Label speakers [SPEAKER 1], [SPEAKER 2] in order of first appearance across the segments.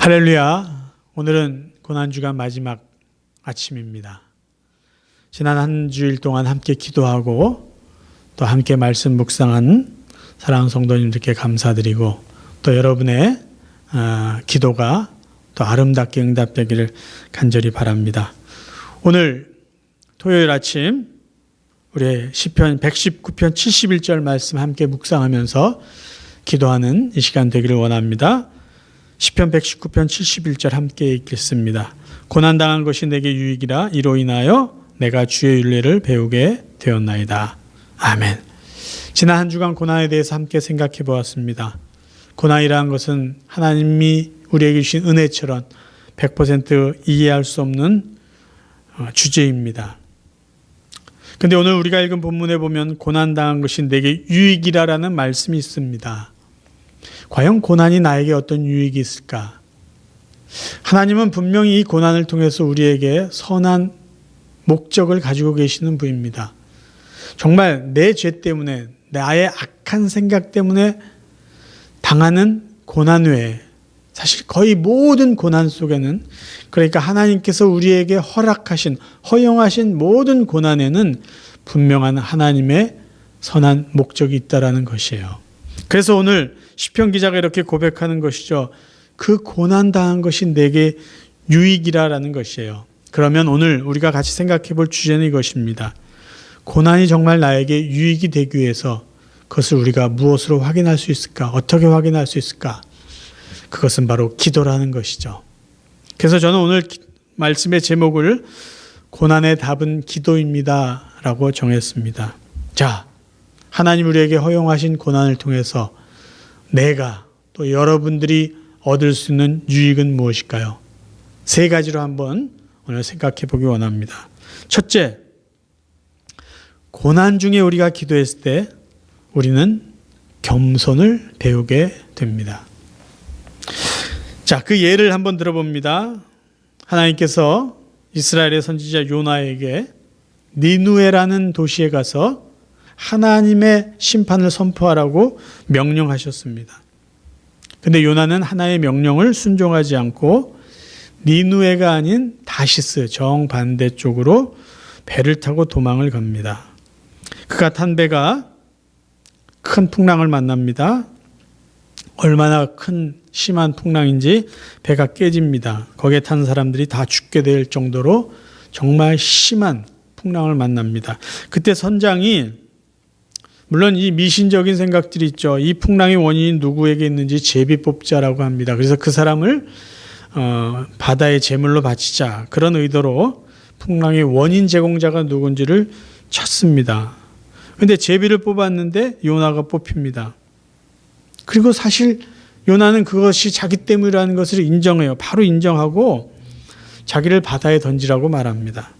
[SPEAKER 1] 할렐루야. 오늘은 고난주간 마지막 아침입니다. 지난 한 주일 동안 함께 기도하고 또 함께 말씀 묵상한 사랑하는 성도님들께 감사드리고 또 여러분의 기도가 또 아름답게 응답되기를 간절히 바랍니다. 오늘 토요일 아침 우리 시편 119편 71절 말씀 함께 묵상하면서 기도하는 이 시간 되기를 원합니다. 시편 119편 71절 함께 읽겠습니다. 고난당한 것이 내게 유익이라 이로 인하여 내가 주의 율례를 배우게 되었나이다. 아멘. 지난 한 주간 고난에 대해서 함께 생각해 보았습니다. 고난이라는 것은 하나님이 우리에게 주신 은혜처럼 100% 이해할 수 없는 주제입니다. 그런데 오늘 우리가 읽은 본문에 보면 고난당한 것이 내게 유익이라는 말씀이 있습니다. 과연 고난이 나에게 어떤 유익이 있을까? 하나님은 분명히 이 고난을 통해서 우리에게 선한 목적을 가지고 계시는 분입니다. 정말 내 죄 때문에, 나의 악한 생각 때문에 당하는 고난 외에 사실 거의 모든 고난 속에는, 그러니까 하나님께서 우리에게 허용하신 모든 고난에는 분명한 하나님의 선한 목적이 있다라는 것이에요. 그래서 오늘 시편 기자가 이렇게 고백하는 것이죠. 그 고난당한 것이 내게 유익이라는 것이에요. 그러면 오늘 우리가 같이 생각해 볼 주제는 이것입니다. 고난이 정말 나에게 유익이 되기 위해서 그것을 우리가 무엇으로 확인할 수 있을까? 어떻게 확인할 수 있을까? 그것은 바로 기도라는 것이죠. 그래서 저는 오늘 말씀의 제목을 고난의 답은 기도입니다 라고 정했습니다. 자, 하나님 우리에게 허용하신 고난을 통해서 내가 또 여러분들이 얻을 수 있는 유익은 무엇일까요? 세 가지로 한번 오늘 생각해 보기 원합니다. 첫째, 고난 중에 우리가 기도했을 때 우리는 겸손을 배우게 됩니다. 자, 그 예를 한번 들어봅니다. 하나님께서 이스라엘의 선지자 요나에게 니누에라는 도시에 가서 하나님의 심판을 선포하라고 명령하셨습니다. 근데 요나는 하나의 명령을 순종하지 않고 니누에가 아닌 다시스 정반대쪽으로 배를 타고 도망을 갑니다. 그가 탄 배가 큰 풍랑을 만납니다. 얼마나 큰 심한 풍랑인지 배가 깨집니다. 거기에 탄 사람들이 다 죽게 될 정도로 정말 심한 풍랑을 만납니다. 그때 선장이 물론 이 미신적인 생각들이 있죠. 이 풍랑의 원인이 누구에게 있는지 제비 뽑자라고 합니다. 그래서 그 사람을 바다의 제물로 바치자, 그런 의도로 풍랑의 원인 제공자가 누군지를 찾습니다. 그런데 제비를 뽑았는데 요나가 뽑힙니다. 그리고 사실 요나는 그것이 자기 때문이라는 것을 인정해요. 바로 인정하고 자기를 바다에 던지라고 말합니다.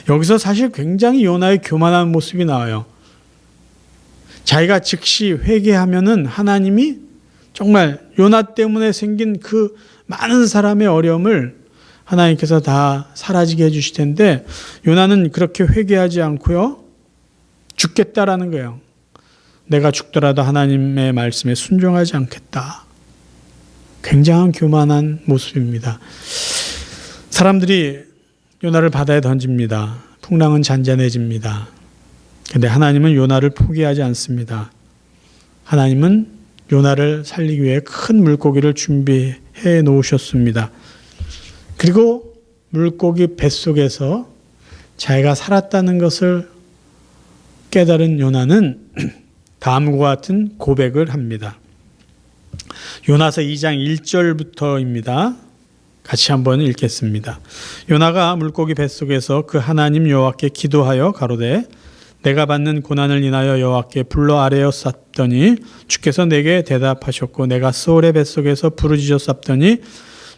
[SPEAKER 1] 여기서 사실 굉장히 요나의 교만한 모습이 나와요. 자기가 즉시 회개하면은 하나님이 정말 요나 때문에 생긴 그 많은 사람의 어려움을 하나님께서 다 사라지게 해주실 텐데 요나는 그렇게 회개하지 않고요, 죽겠다라는 거예요. 내가 죽더라도 하나님의 말씀에 순종하지 않겠다. 굉장한 교만한 모습입니다. 사람들이 요나를 바다에 던집니다. 풍랑은 잔잔해집니다. 그런데 하나님은 요나를 포기하지 않습니다. 하나님은 요나를 살리기 위해 큰 물고기를 준비해 놓으셨습니다. 그리고 물고기 뱃속에서 자기가 살았다는 것을 깨달은 요나는 다음과 같은 고백을 합니다. 요나서 2장 1절부터입니다. 같이 한번 읽겠습니다. 요나가 물고기 뱃속에서 그 하나님 여호와께 기도하여 가로되 내가 받는 고난을 인하여 여호와께 불러 아뢰었사더니 주께서 내게 대답하셨고 내가 스올의 뱃속에서 부르짖었사더니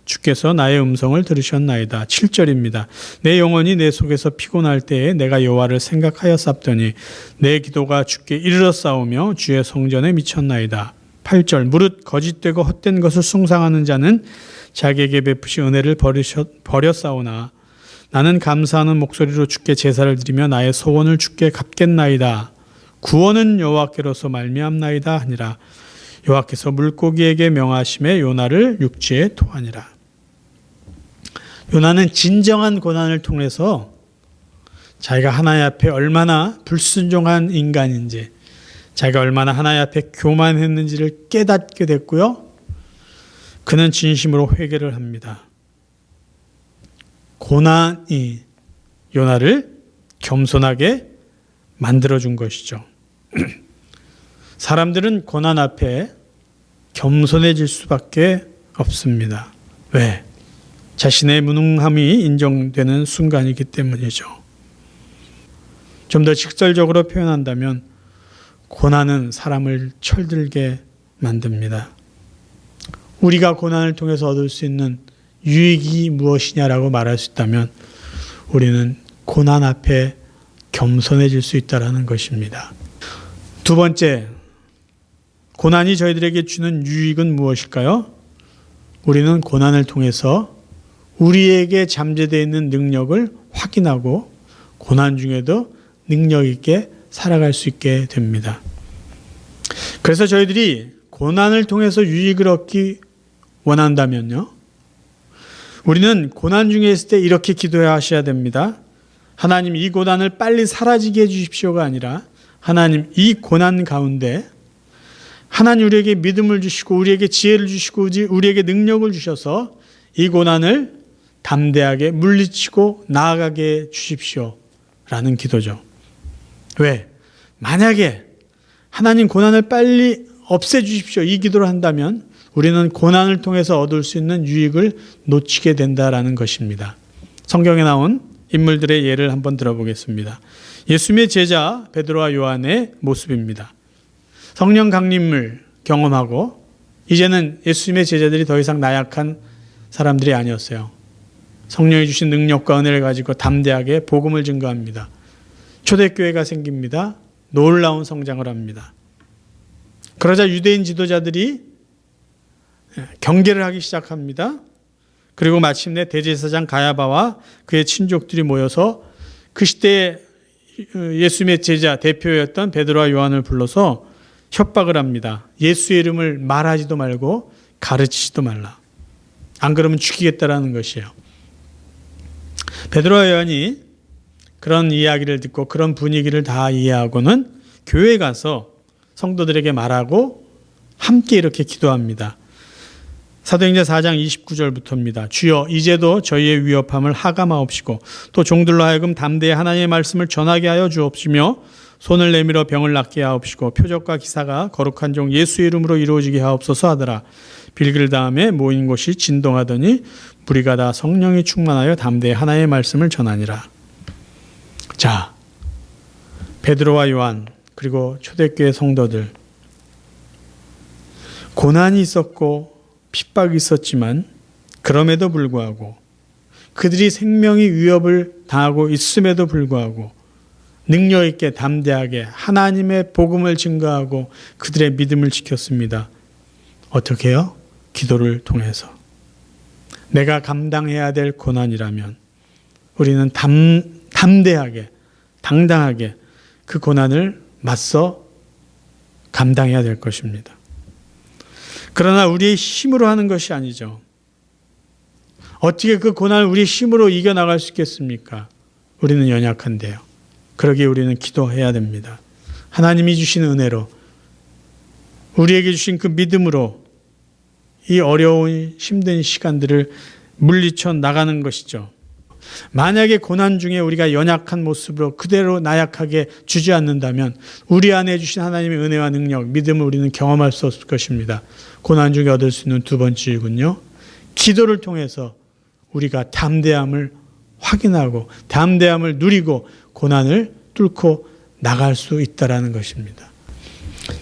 [SPEAKER 1] 주께서 나의 음성을 들으셨나이다. 7절입니다. 내 영혼이 내 속에서 피곤할 때에 내가 여호와를 생각하였사더니 내 기도가 주께 이르렀사오며 주의 성전에 미쳤나이다. 8절 무릇 거짓되고 헛된 것을 숭상하는 자는 자기에게 베푸신 은혜를 버렸사오나 나는 감사하는 목소리로 주께 제사를 드리며 나의 소원을 주께 갚겠나이다. 구원은 여호와께로서 말미암나이다 하니라. 여호와께서 물고기에게 명하심에 요나를 육지에 토하니라. 요나는 진정한 고난을 통해서 자기가 하나님 앞에 얼마나 불순종한 인간인지, 자기가 얼마나 하나님 앞에 교만했는지를 깨닫게 됐고요. 그는 진심으로 회개를 합니다. 고난이 요나를 겸손하게 만들어준 것이죠. 사람들은 고난 앞에 겸손해질 수밖에 없습니다. 왜? 자신의 무능함이 인정되는 순간이기 때문이죠. 좀 더 직설적으로 표현한다면 고난은 사람을 철들게 만듭니다. 우리가 고난을 통해서 얻을 수 있는 유익이 무엇이냐라고 말할 수 있다면 우리는 고난 앞에 겸손해질 수 있다는 것입니다. 두 번째, 고난이 저희들에게 주는 유익은 무엇일까요? 우리는 고난을 통해서 우리에게 잠재되어 있는 능력을 확인하고 고난 중에도 능력 있게 살아갈 수 있게 됩니다. 그래서 저희들이 고난을 통해서 유익을 얻기 원한다면요, 우리는 고난 중에 있을 때 이렇게 기도하셔야 됩니다. 하나님, 이 고난을 빨리 사라지게 해주십시오가 아니라, 하나님, 이 고난 가운데 하나님 우리에게 믿음을 주시고 우리에게 지혜를 주시고 우리에게 능력을 주셔서 이 고난을 담대하게 물리치고 나아가게 주십시오 라는 기도죠. 왜? 만약에 하나님 고난을 빨리 없애주십시오 이 기도를 한다면 우리는 고난을 통해서 얻을 수 있는 유익을 놓치게 된다라는 것입니다. 성경에 나온 인물들의 예를 한번 들어보겠습니다. 예수님의 제자 베드로와 요한의 모습입니다. 성령 강림을 경험하고 이제는 예수님의 제자들이 더 이상 나약한 사람들이 아니었어요. 성령이 주신 능력과 은혜를 가지고 담대하게 복음을 증거합니다. 초대교회가 생깁니다. 놀라운 성장을 합니다. 그러자 유대인 지도자들이 경계를 하기 시작합니다. 그리고 마침내 대제사장 가야바와 그의 친족들이 모여서 그 시대에 예수님의 제자 대표였던 베드로와 요한을 불러서 협박을 합니다. 예수의 이름을 말하지도 말고 가르치지도 말라. 안 그러면 죽이겠다라는 것이에요. 베드로와 요한이 그런 이야기를 듣고 그런 분위기를 다 이해하고는 교회에 가서 성도들에게 말하고 함께 이렇게 기도합니다. 사도행전 4장 29절부터입니다. 주여 이제도 저희의 위협함을 하감하옵시고 또 종들로 하여금 담대히 하나님의 말씀을 전하게 하여 주옵시며 손을 내밀어 병을 낫게 하옵시고 표적과 기사가 거룩한 종 예수의 이름으로 이루어지게 하옵소서 하더라. 빌기를 다음에 모인 곳이 진동하더니 무리가 다 성령이 충만하여 담대히 하나님의 말씀을 전하니라. 자, 베드로와 요한 그리고 초대교회 성도들, 고난이 있었고 핍박이 있었지만 그럼에도 불구하고 그들이 생명이 위협을 당하고 있음에도 불구하고 능력 있게 담대하게 하나님의 복음을 증거하고 그들의 믿음을 지켰습니다. 어떻게 해요? 기도를 통해서. 내가 감당해야 될 고난이라면 우리는 담대하게 당당하게 그 고난을 맞서 감당해야 될 것입니다. 그러나 우리의 힘으로 하는 것이 아니죠. 어떻게 그 고난을 우리의 힘으로 이겨나갈 수 있겠습니까? 우리는 연약한데요. 그러기에 우리는 기도해야 됩니다. 하나님이 주신 은혜로 우리에게 주신 그 믿음으로 이 어려운 힘든 시간들을 물리쳐 나가는 것이죠. 만약에 고난 중에 우리가 연약한 모습으로 그대로 나약하게 주저앉는다면 우리 안에 주신 하나님의 은혜와 능력, 믿음을 우리는 경험할 수 없을 것입니다. 고난 중에 얻을 수 있는 두 번째 이유는요, 기도를 통해서 우리가 담대함을 확인하고 담대함을 누리고 고난을 뚫고 나갈 수 있다는 것입니다.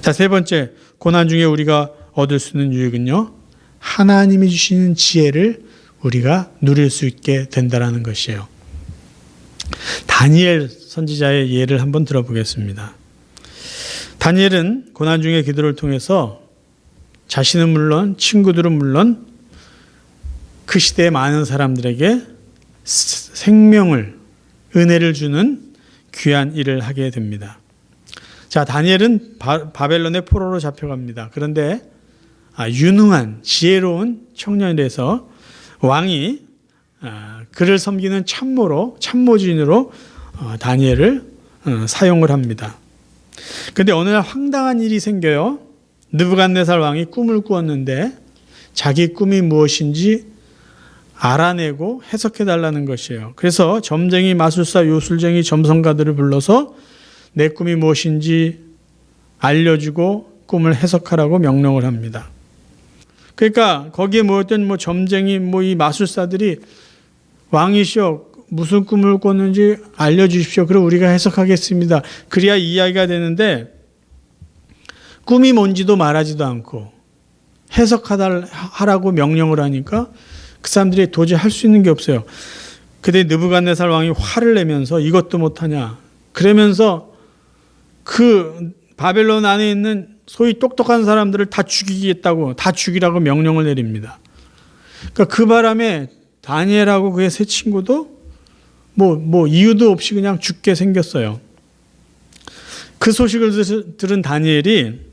[SPEAKER 1] 자, 세 번째, 고난 중에 우리가 얻을 수 있는 유익은요, 하나님이 주시는 지혜를 우리가 누릴 수 있게 된다는 것이에요. 다니엘 선지자의 예를 한번 들어보겠습니다. 다니엘은 고난 중에 기도를 통해서 자신은 물론 친구들은 물론 그 시대의 많은 사람들에게 생명을, 은혜를 주는 귀한 일을 하게 됩니다. 자, 다니엘은 바벨론의 포로로 잡혀갑니다. 그런데 유능한 지혜로운 청년이라서 왕이 그를 섬기는 참모진으로 다니엘을 사용을 합니다. 그런데 어느 날 황당한 일이 생겨요. 느부갓네살 왕이 꿈을 꾸었는데 자기 꿈이 무엇인지 알아내고 해석해달라는 것이에요. 그래서 점쟁이, 마술사, 요술쟁이, 점성가들을 불러서 내 꿈이 무엇인지 알려주고 꿈을 해석하라고 명령을 합니다. 그러니까 거기에 모였던 점쟁이, 이 마술사들이 왕이시여 무슨 꿈을 꿨는지 알려주십시오. 그럼 우리가 해석하겠습니다. 그래야 이야기가 되는데 꿈이 뭔지도 말하지도 않고 해석하라고 명령을 하니까 그 사람들이 도저히 할 수 있는 게 없어요. 그때 느부갓네살 왕이 화를 내면서 이것도 못하냐. 그러면서 그 바벨론 안에 있는 소위 똑똑한 사람들을 다 죽이라고 명령을 내립니다. 그러니까 그 바람에 다니엘하고 그의 세 친구도 이유도 없이 그냥 죽게 생겼어요. 그 소식을 들은 다니엘이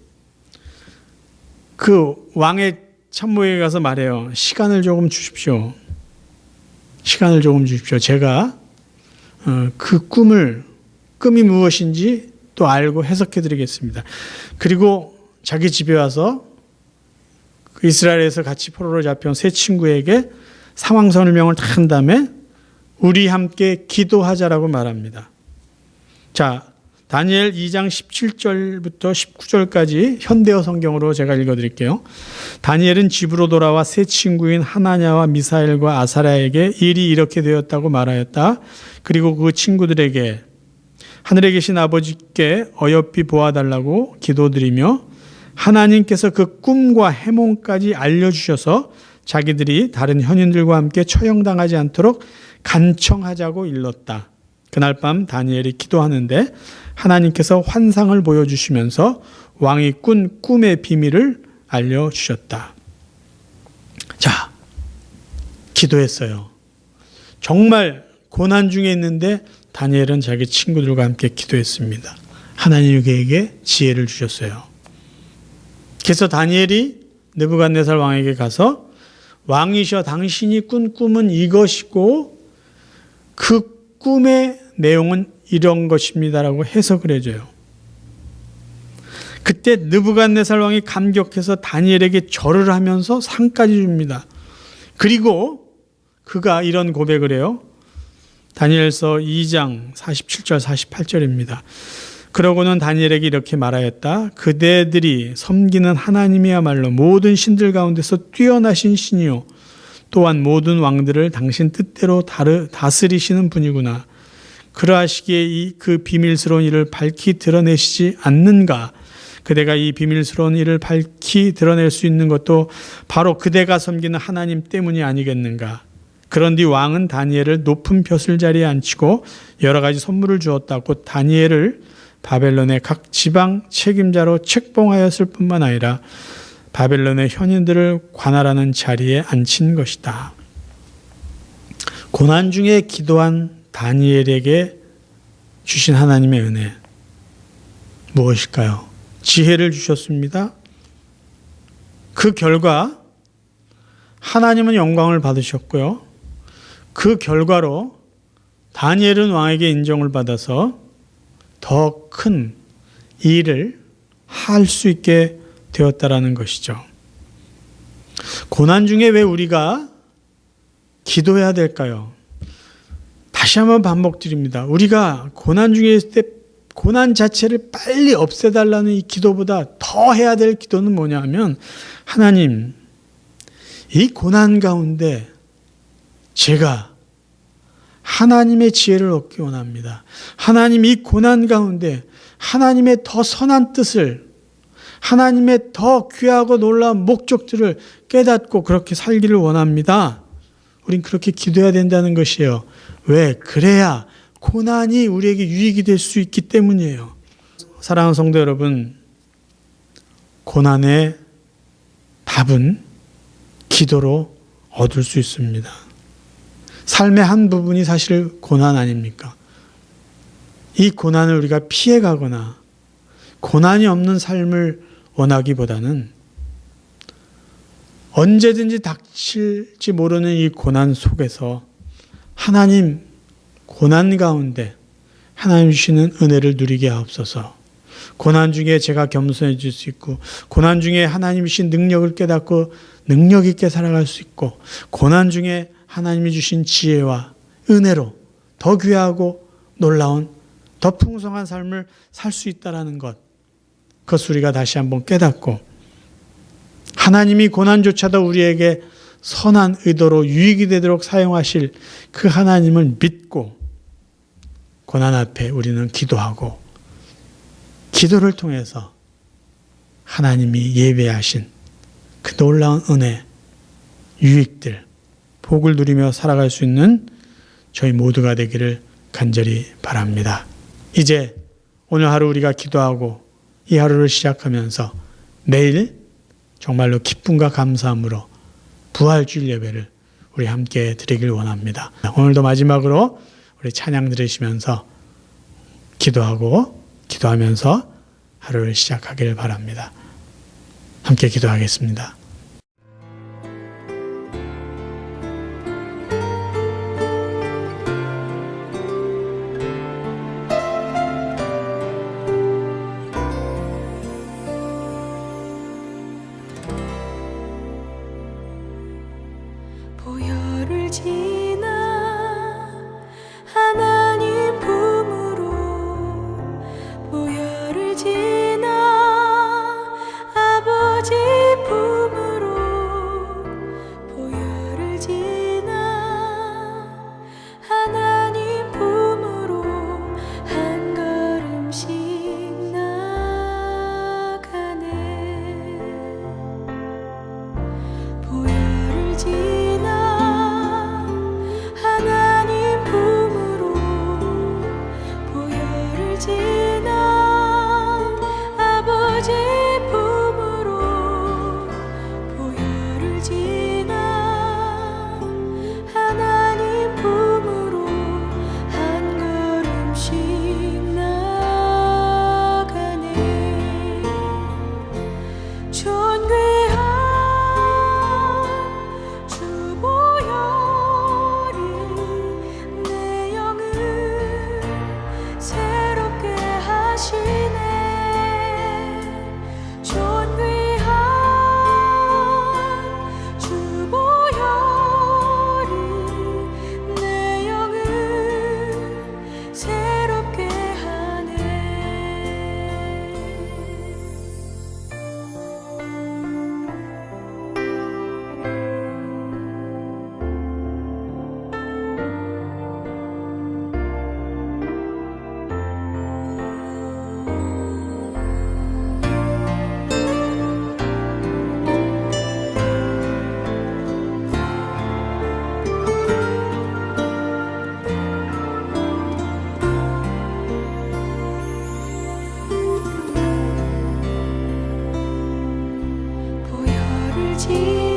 [SPEAKER 1] 그 왕의 참모에게 가서 말해요. 시간을 조금 주십시오. 제가 그 꿈이 무엇인지 또 알고 해석해 드리겠습니다. 그리고 자기 집에 와서 이스라엘에서 같이 포로로 잡혀온 세 친구에게 상황 설명을 다 한 다음에 우리 함께 기도하자라고 말합니다. 자, 다니엘 2장 17절부터 19절까지 현대어 성경으로 제가 읽어드릴게요. 다니엘은 집으로 돌아와 세 친구인 하나냐와 미사엘과 아사랴에게 일이 이렇게 되었다고 말하였다. 그리고 그 친구들에게 하늘에 계신 아버지께 어여삐 보아달라고 기도드리며 하나님께서 그 꿈과 해몽까지 알려주셔서 자기들이 다른 현인들과 함께 처형당하지 않도록 간청하자고 일렀다. 그날 밤 다니엘이 기도하는데 하나님께서 환상을 보여주시면서 왕이 꾼 꿈의 비밀을 알려주셨다. 자, 기도했어요. 정말 고난 중에 있는데 다니엘은 자기 친구들과 함께 기도했습니다. 하나님이 그에게 지혜를 주셨어요. 그래서 다니엘이 느부갓네살 왕에게 가서 왕이셔 당신이 꾼 꿈은 이것이고 그 꿈의 내용은 이런 것입니다라고 해석을 해줘요. 그때 느부갓네살 왕이 감격해서 다니엘에게 절을 하면서 상까지 줍니다. 그리고 그가 이런 고백을 해요. 다니엘서 2장 47절 48절입니다. 그러고는 다니엘에게 이렇게 말하였다. 그대들이 섬기는 하나님이야말로 모든 신들 가운데서 뛰어나신 신이요 또한 모든 왕들을 당신 뜻대로 다스리시는 분이구나. 그러하시기에 그 비밀스러운 일을 밝히 드러내시지 않는가. 그대가 이 비밀스러운 일을 밝히 드러낼 수 있는 것도 바로 그대가 섬기는 하나님 때문이 아니겠는가. 그런 뒤 왕은 다니엘을 높은 벼슬자리에 앉히고 여러 가지 선물을 주었다. 곧 다니엘을 바벨론의 각 지방 책임자로 책봉하였을 뿐만 아니라 바벨론의 현인들을 관할하는 자리에 앉힌 것이다. 고난 중에 기도한 다니엘에게 주신 하나님의 은혜 무엇일까요? 지혜를 주셨습니다. 그 결과 하나님은 영광을 받으셨고요. 그 결과로 다니엘은 왕에게 인정을 받아서 더 큰 일을 할 수 있게 되었다라는 것이죠. 고난 중에 왜 우리가 기도해야 될까요? 다시 한번 반복드립니다. 우리가 고난 중에 있을 때 고난 자체를 빨리 없애달라는 이 기도보다 더 해야 될 기도는 뭐냐 하면 하나님, 이 고난 가운데 제가 하나님의 지혜를 얻기 원합니다. 하나님, 이 고난 가운데 하나님의 더 선한 뜻을, 하나님의 더 귀하고 놀라운 목적들을 깨닫고 그렇게 살기를 원합니다. 우린 그렇게 기도해야 된다는 것이에요. 왜? 그래야 고난이 우리에게 유익이 될 수 있기 때문이에요. 사랑하는 성도 여러분, 고난의 답은 기도로 얻을 수 있습니다. 삶의 한 부분이 사실 고난 아닙니까? 이 고난을 우리가 피해가거나 고난이 없는 삶을 원하기보다는 언제든지 닥칠지 모르는 이 고난 속에서 하나님 고난 가운데 하나님 주시는 은혜를 누리게 하옵소서. 고난 중에 제가 겸손해질 수 있고, 고난 중에 하나님이 주신 능력을 깨닫고 능력 있게 살아갈 수 있고, 고난 중에 하나님이 주신 지혜와 은혜로 더 귀하고 놀라운 더 풍성한 삶을 살 수 있다는 것, 그것을 우리가 다시 한번 깨닫고, 하나님이 고난조차도 우리에게 선한 의도로 유익이 되도록 사용하실 그 하나님을 믿고 고난 앞에 우리는 기도하고, 기도를 통해서 하나님이 예배하신 그 놀라운 은혜, 유익들, 복을 누리며 살아갈 수 있는 저희 모두가 되기를 간절히 바랍니다. 이제 오늘 하루 우리가 기도하고 이 하루를 시작하면서 내일 정말로 기쁨과 감사함으로 부활주일 예배를 우리 함께 드리길 원합니다. 오늘도 마지막으로 우리 찬양 들으시면서 기도하면서 하루를 시작하길 바랍니다. 함께 기도하겠습니다.
[SPEAKER 2] 보혈을 지나 하나님 품으로, 보혈을 지나 아버지 품으로, 보혈을 지나 하나님 품으로 한 걸음씩 나가네. 보혈을 지나 하나님 품으로, 보혈을 지나 아버지 품으로, 보혈을 지나 하나님 품으로 한 걸음씩 나가네. 존귀한 주 보혈이 내 영을 새롭게 하시네. 존귀한 주 보혈이 내 영을 새롭게 하네. 보혈을 지나